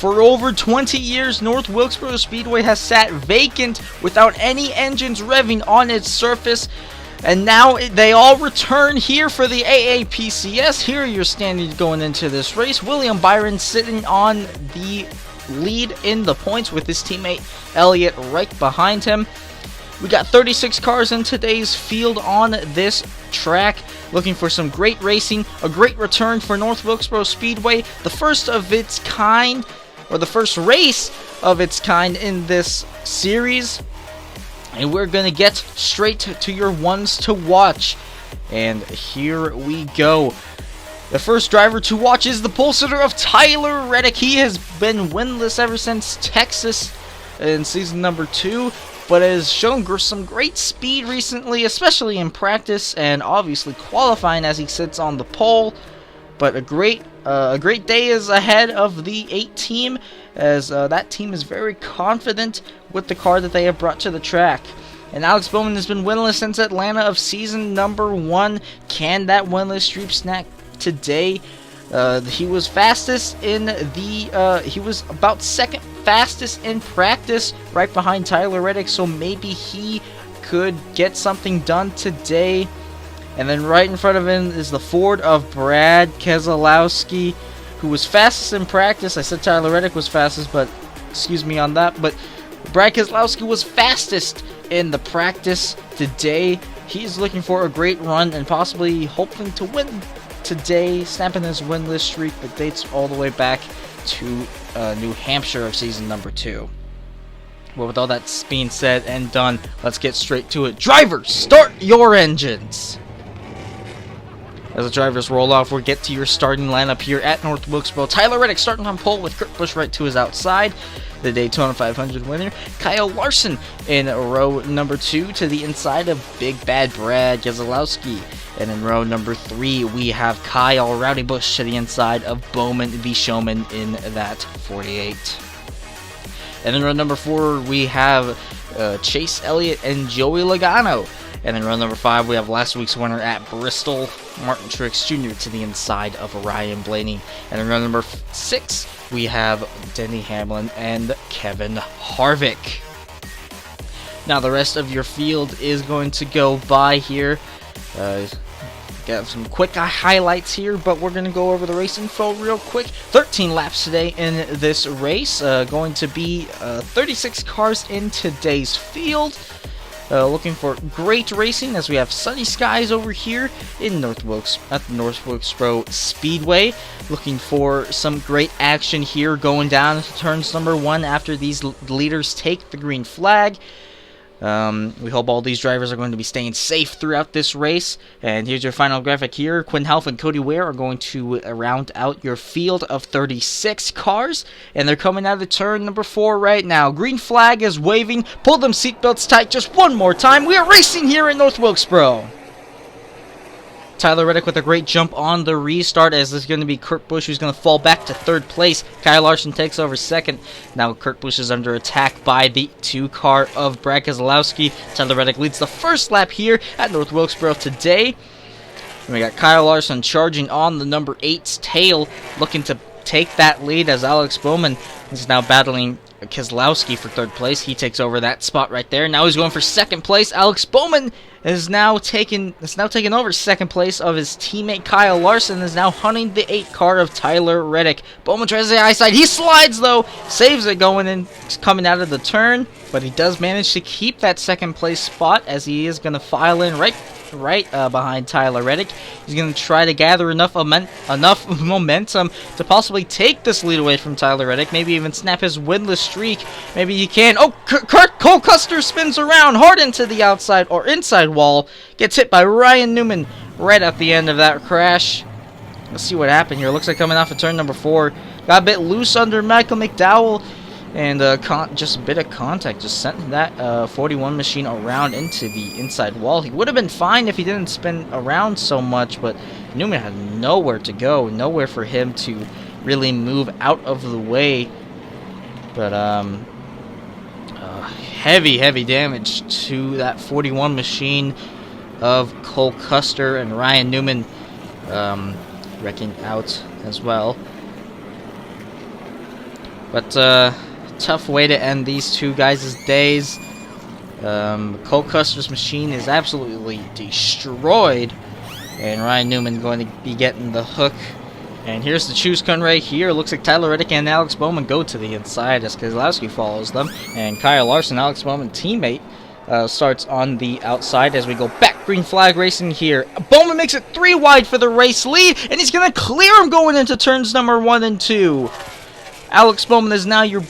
For over 20 years, North Wilkesboro Speedway has sat vacant without any engines revving on its surface, and now they all return here for the AAPCS. Here are your standings going into this race. William Byron sitting on the lead in the points with his teammate Elliott right behind him. We got 36 cars in today's field on this track, looking for some great racing, a great return for North Wilkesboro Speedway, the first of its kind, or the first race of its kind in this series. And we're going to get straight to your ones to watch. And here we go. The first driver to watch is the pole sitter of Tyler Reddick. He has been winless ever since Texas in season number 2, but has shown some great speed recently, especially in practice and obviously qualifying as he sits on the pole. But a great day is ahead of the 8 team, as that team is very confident with the car that they have brought to the track. And Alex Bowman has been winless since Atlanta of season number 1. Can that winless streak snap today? He was fastest in the he was about second fastest in practice, right behind Tyler Reddick, so maybe he could get something done today. And then right in front of him is the Ford of Brad Keselowski, who was fastest in practice. I said Tyler Reddick was fastest, but excuse me on that. But Brad Keselowski was fastest in the practice today. He's looking for a great run and possibly hoping to win today, snapping his winless streak that dates all the way back to New Hampshire of season number 2. Well, with all that being said and done, let's get straight to it. Drivers, start your engines! As the drivers roll off, we'll get to your starting lineup here at North Wilkesboro. Tyler Reddick starting on pole with Kurt Busch right to his outside. The Daytona 500 winner, Kyle Larson in row number 2 to the inside of Big Bad Brad Keselowski. And in row number 3, we have Kyle Rowdy Busch to the inside of Bowman the Showman in that 48. And in row number 4, we have Chase Elliott and Joey Logano. And in row number 5, we have last week's winner at Bristol, Martin Truex Jr. to the inside of Ryan Blaney. And in row number 6, we have Denny Hamlin and Kevin Harvick. Now the rest of your field is going to go by here. Got some quick highlights here, but we're going to go over the race info real quick. 13 laps today in this race. Going to be 36 cars in today's field. Looking for great racing as we have sunny skies over here in North Wilkesboro Speedway. Looking for some great action here going down to turns number 1 after these leaders take the green flag. We hope all these drivers are going to be staying safe throughout this race. And here's your final graphic here. Quinn Half and Cody Ware are going to round out your field of 36 cars. And they're coming out of turn number 4 right now. Green flag is waving. Pull them seatbelts tight just one more time. We are racing here in North Wilkesboro. Tyler Reddick with a great jump on the restart, as there's going to be Kurt Busch who's going to fall back to 3rd place. Kyle Larson takes over 2nd. Now Kurt Busch is under attack by the 2 car of Brad Keselowski. Tyler Reddick leads the first lap here at North Wilkesboro today. And we got Kyle Larson charging on the number 8's tail, looking to take that lead as Alex Bowman is now battling Keselowski for 3rd place. He takes over that spot right there. Now he's going for 2nd place. Alex Bowman is now taking over 2nd place of his teammate Kyle Larson, is now hunting the 8 car of Tyler Reddick. Bowman tries the high side. He slides though, saves it coming out of the turn, but he does manage to keep that 2nd place spot as he is going to file in right right behind Tyler Reddick. He's going to try to gather enough momentum to possibly take this lead away from Tyler Reddick. Maybe even snap his winless streak. Maybe he can. Oh, Cole Custer spins around hard into the outside or inside wall. Gets hit by Ryan Newman right at the end of that crash. Let's see what happened here. Looks like coming off of turn number 4. Got a bit loose under Michael McDowell. And just a bit of contact just sent that 41 machine around into the inside wall. He would have been fine if he didn't spin around so much, but Newman had nowhere to go, nowhere for him to really move out of the way. But heavy damage to that 41 machine of Cole Custer and Ryan Newman wrecking out as well. But tough way to end these two guys' days. Cole Custer's machine is absolutely destroyed, and Ryan Newman going to be getting the hook. And here's the choose cone right here. Looks like Tyler Reddick and Alex Bowman go to the inside as Keselowski follows them, and Kyle Larson, Alex Bowman's teammate, starts on the outside as we go back. Green flag racing here. Bowman makes it 3 wide for the race lead, and he's going to clear him going into turns number 1 and 2. Alex Bowman is now your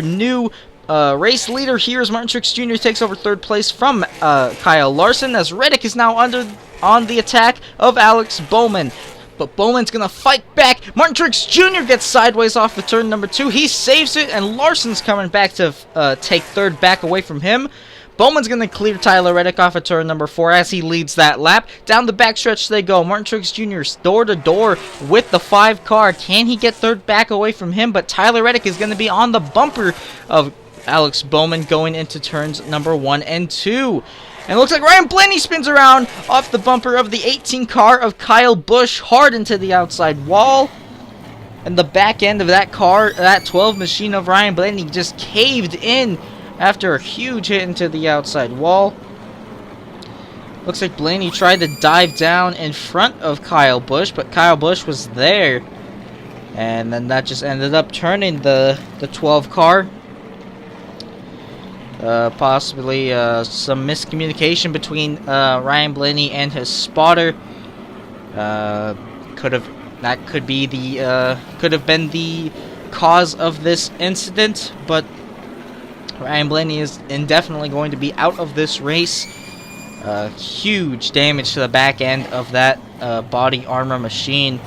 new race leader here as Martin Truex Jr. takes over 3rd place from Kyle Larson, as Reddick is now on the attack of Alex Bowman. But Bowman's going to fight back. Martin Truex Jr. gets sideways off of turn number 2. He saves it, and Larson's coming back to take 3rd back away from him. Bowman's going to clear Tyler Reddick off of turn number 4 as he leads that lap. Down the backstretch they go. Martin Truex Jr. door-to-door with the 5 car. Can he get 3rd back away from him? But Tyler Reddick is going to be on the bumper of Alex Bowman going into turns number 1 and 2. And it looks like Ryan Blaney spins around off the bumper of the 18 car of Kyle Busch hard into the outside wall. And the back end of that car, that 12 machine of Ryan Blaney, just caved in after a huge hit into the outside wall. Looks like Blaney tried to dive down in front of Kyle Busch, but Kyle Busch was there. And then that just ended up turning the 12 car. Possibly some miscommunication between Ryan Blaney and his spotter. Could have been the cause of this incident, but Ryan Blaney is indefinitely going to be out of this race. Huge damage to the back end of that body armor machine.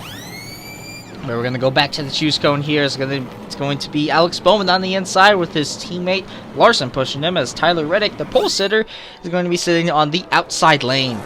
But we're going to go back to the choose cone here. It's going to be Alex Bowman on the inside with his teammate Larson pushing him, as Tyler Reddick, the pole sitter, is going to be sitting on the outside lane.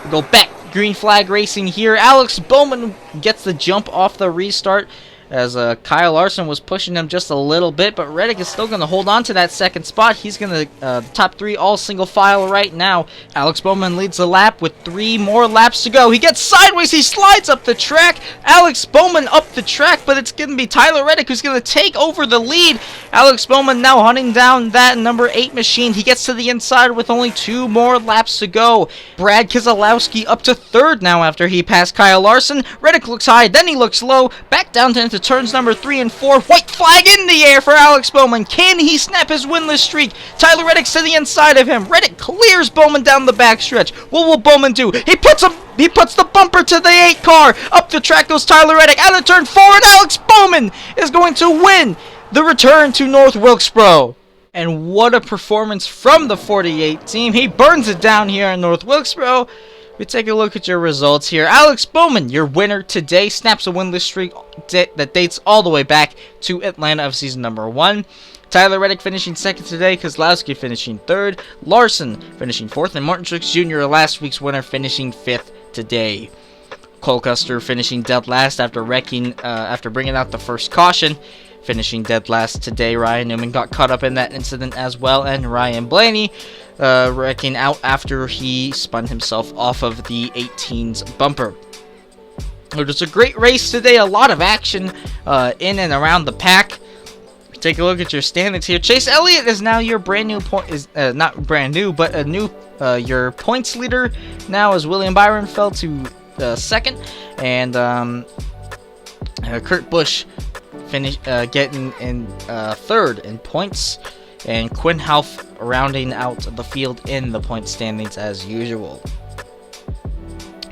We go back. Green flag racing here. Alex Bowman gets the jump off the restart, as Kyle Larson was pushing him just a little bit, but Reddick is still going to hold on to that 2nd spot. He's going to top 3 all single file right now. Alex Bowman leads the lap with 3 more laps to go. He gets sideways. He slides up the track. Alex Bowman up the track, but it's going to be Tyler Reddick who's going to take over the lead. Alex Bowman now hunting down that number 8 machine. He gets to the inside with only 2 more laps to go. Brad Keselowski up to 3rd now after he passed Kyle Larson. Reddick looks high, then he looks low. Back down to turns number 3 and 4. White flag in the air for Alex Bowman. Can he snap his winless streak? Tyler Reddick's to the inside of him. Reddick clears Bowman down the backstretch. What will Bowman do? He puts the bumper to the 8 car. Up the track goes Tyler Reddick out of turn 4, and Alex Bowman is going to win the return to North Wilkesboro. And what a performance from the 48 team. He burns it down here in North Wilkesboro. We take a look at your results here. Alex Bowman, your winner today, snaps a winless streak that dates all the way back to Atlanta of season number 1. Tyler Reddick finishing 2nd today, Keselowski finishing 3rd, Larson finishing 4th, and Martin Truex Jr., last week's winner, finishing 5th today. Cole Custer finishing dead last after bringing out the first caution, finishing dead last today. Ryan Newman got caught up in that incident as well, and Ryan Blaney wrecking out after he spun himself off of the 18's bumper. It was a great race today, a lot of action in and around the pack. Take a look at your standings here. Chase Elliott is now your brand new not brand new, but a new your points leader now, as William Byron fell to 2nd, and Kurt Busch getting in 3rd in points, and Quinn Half rounding out the field in the point standings as usual.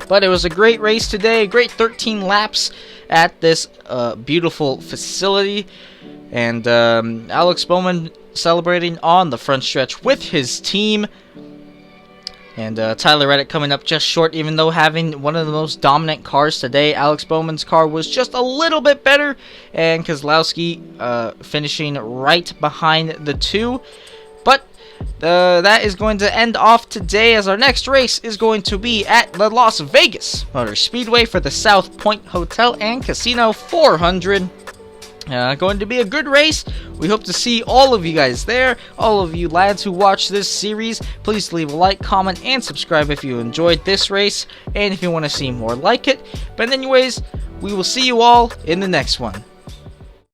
But it was a great race today, a great 13 laps at this beautiful facility. And Alex Bowman celebrating on the front stretch with his team. And Tyler Reddick coming up just short, even though having one of the most dominant cars today. Alex Bowman's car was just a little bit better, and Keselowski finishing right behind the two. But that is going to end off today, as our next race is going to be at the Las Vegas Motor Speedway for the South Point Hotel and Casino 400. Going to be a good race. We hope to see all of you guys there. All of you lads who watch this series, please leave a like, comment, and subscribe if you enjoyed this race and if you want to see more like it. But anyways, we will see you all in the next one.